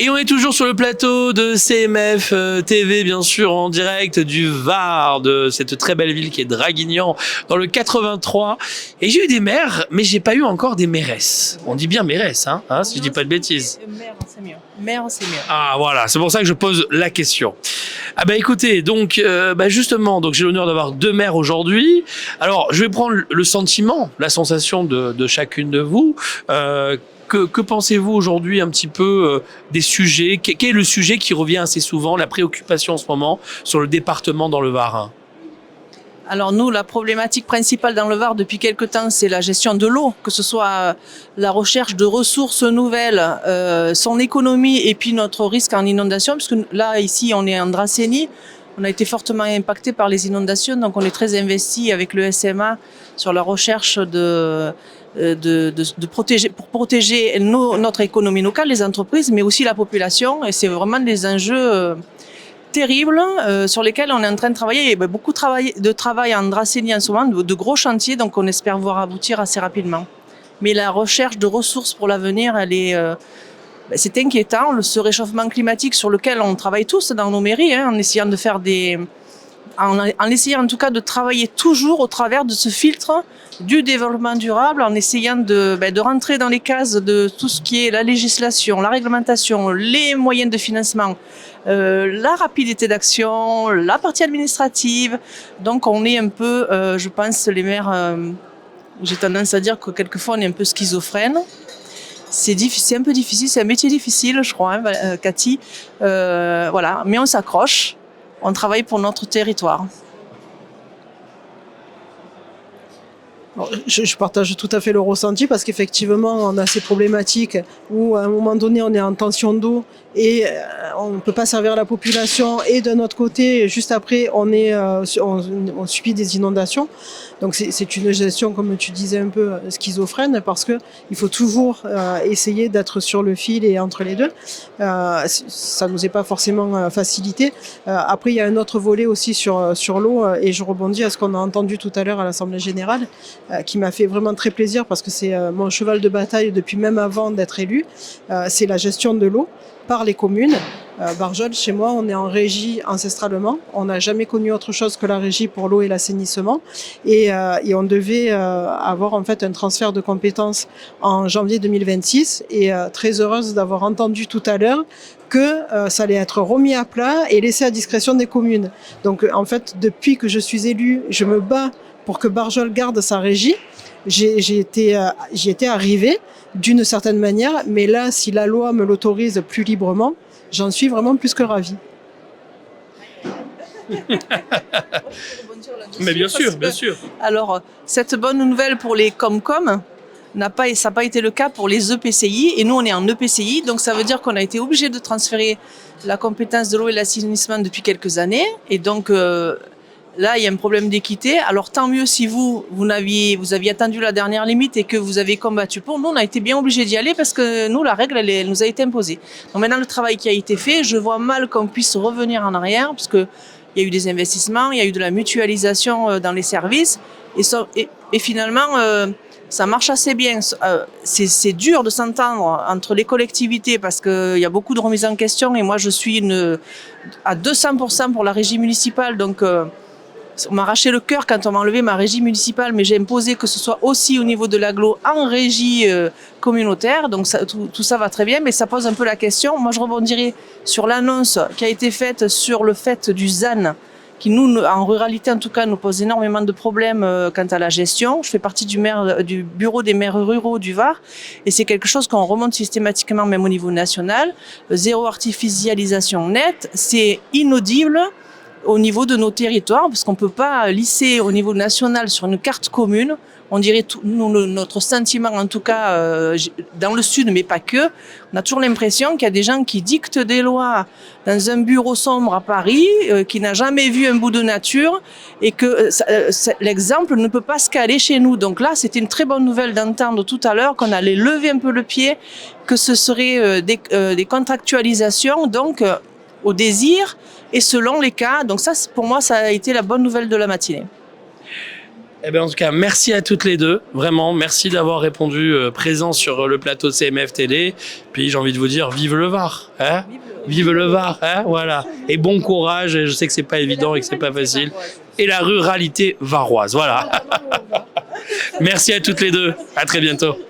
Et on est toujours sur le plateau de CMF TV, bien sûr, en direct du Var, de cette très belle ville qui est Draguignan, dans le 83. Et j'ai eu des maires, mais j'ai pas eu encore des mairesses. On dit bien mairesse, si je dis pas de bêtises. Maire, c'est mieux. Maire, c'est mieux. Ah voilà, c'est pour ça que je pose la question. Ah bah écoutez, donc justement, donc j'ai l'honneur d'avoir deux maires aujourd'hui. Alors je vais prendre le sentiment, la sensation de chacune de vous. Que pensez-vous aujourd'hui un petit peu des sujets? Quel est le sujet qui revient assez souvent, la préoccupation en ce moment sur le département dans le Var? Alors nous, la problématique principale dans le Var depuis quelque temps, c'est la gestion de l'eau, que ce soit la recherche de ressources nouvelles, son économie et puis notre risque en inondation, puisque là, ici, on est en Dracénie. On a été fortement impacté par les inondations, donc on est très investi avec le SMA sur la recherche de protéger, pour protéger notre économie locale, les entreprises, mais aussi la population. Et c'est vraiment des enjeux terribles sur lesquels on est en train de travailler. Il y a beaucoup de travail en Dracénie en ce moment, de gros chantiers, donc on espère voir aboutir assez rapidement. Mais la recherche de ressources pour l'avenir, elle est... c'est inquiétant, ce réchauffement climatique sur lequel on travaille tous dans nos mairies, en essayant de faire en essayant en tout cas de travailler toujours au travers de ce filtre du développement durable, en essayant de rentrer dans les cases de tout ce qui est la législation, la réglementation, les moyens de financement, la rapidité d'action, la partie administrative. Donc on est un peu, je pense, les maires, j'ai tendance à dire que quelquefois on est un peu schizophrène. C'est un peu difficile, c'est un métier difficile, je crois, Cathy. Voilà, mais on s'accroche, on travaille pour notre territoire. Je partage tout à fait le ressenti parce qu'effectivement, on a ces problématiques où à un moment donné, on est en tension d'eau et on ne peut pas servir la population. Et d'un autre côté, juste après, on subit des inondations. Donc c'est une gestion, comme tu disais, un peu schizophrène parce que il faut toujours essayer d'être sur le fil et entre les deux. Ça nous est pas forcément facilité. Après, il y a un autre volet aussi sur l'eau et je rebondis à ce qu'on a entendu tout à l'heure à l'Assemblée générale. Qui m'a fait vraiment très plaisir parce que c'est mon cheval de bataille depuis même avant d'être élu, c'est la gestion de l'eau par les communes. Barjol, chez moi, on est en régie ancestralement. On n'a jamais connu autre chose que la régie pour l'eau et l'assainissement. Et on devait avoir en fait un transfert de compétences en janvier 2026. Et très heureuse d'avoir entendu tout à l'heure que ça allait être remis à plat et laissé à discrétion des communes. Donc en fait, depuis que je suis élue, je me bats pour que Barjol garde sa régie. J'y étais arrivée d'une certaine manière, mais là, si la loi me l'autorise plus librement, j'en suis vraiment plus que ravie. Mais bien sûr, bien sûr. Alors, cette bonne nouvelle pour les Comcom, ça n'a pas été le cas pour les EPCI, et nous on est en EPCI, donc ça veut dire qu'on a été obligé de transférer la compétence de l'eau et l'assainissement depuis quelques années, et donc là, il y a un problème d'équité. Alors, tant mieux si vous aviez attendu la dernière limite et que vous avez combattu pour. Nous, on a été bien obligés d'y aller parce que nous, la règle, elle nous a été imposée. Donc maintenant, le travail qui a été fait, je vois mal qu'on puisse revenir en arrière parce que il y a eu des investissements, il y a eu de la mutualisation dans les services et finalement, ça marche assez bien. C'est dur de s'entendre entre les collectivités parce qu'il y a beaucoup de remises en question et moi, je suis à 200% pour la régie municipale. Donc, on m'a arraché le cœur quand on m'a enlevé ma régie municipale, mais j'ai imposé que ce soit aussi au niveau de l'agglo en régie communautaire. Donc tout ça va très bien, mais ça pose un peu la question. Moi, je rebondirai sur l'annonce qui a été faite sur le fait du ZAN, qui nous, en ruralité en tout cas, nous pose énormément de problèmes quant à la gestion. Je fais partie du bureau des maires ruraux du Var, et c'est quelque chose qu'on remonte systématiquement, même au niveau national. Zéro artificialisation nette, c'est inaudible au niveau de nos territoires, parce qu'on ne peut pas lisser au niveau national sur une carte commune. On dirait, notre sentiment en tout cas, dans le sud, mais pas que, on a toujours l'impression qu'il y a des gens qui dictent des lois dans un bureau sombre à Paris, qui n'a jamais vu un bout de nature, et que l'exemple ne peut pas se caler chez nous. Donc là, c'était une très bonne nouvelle d'entendre tout à l'heure qu'on allait lever un peu le pied, que ce serait des contractualisations, donc au désir, et selon les cas. Donc ça, pour moi, ça a été la bonne nouvelle de la matinée. Eh ben, en tout cas, merci à toutes les deux. Vraiment, merci d'avoir répondu présent sur le plateau CMF Télé. Puis j'ai envie de vous dire, vive le Var. Hein, vive le Var. Hein, voilà. Et bon courage. Et je sais que c'est pas évident et que c'est pas facile. Et la ruralité varoise. Voilà. Merci à toutes les deux. À très bientôt.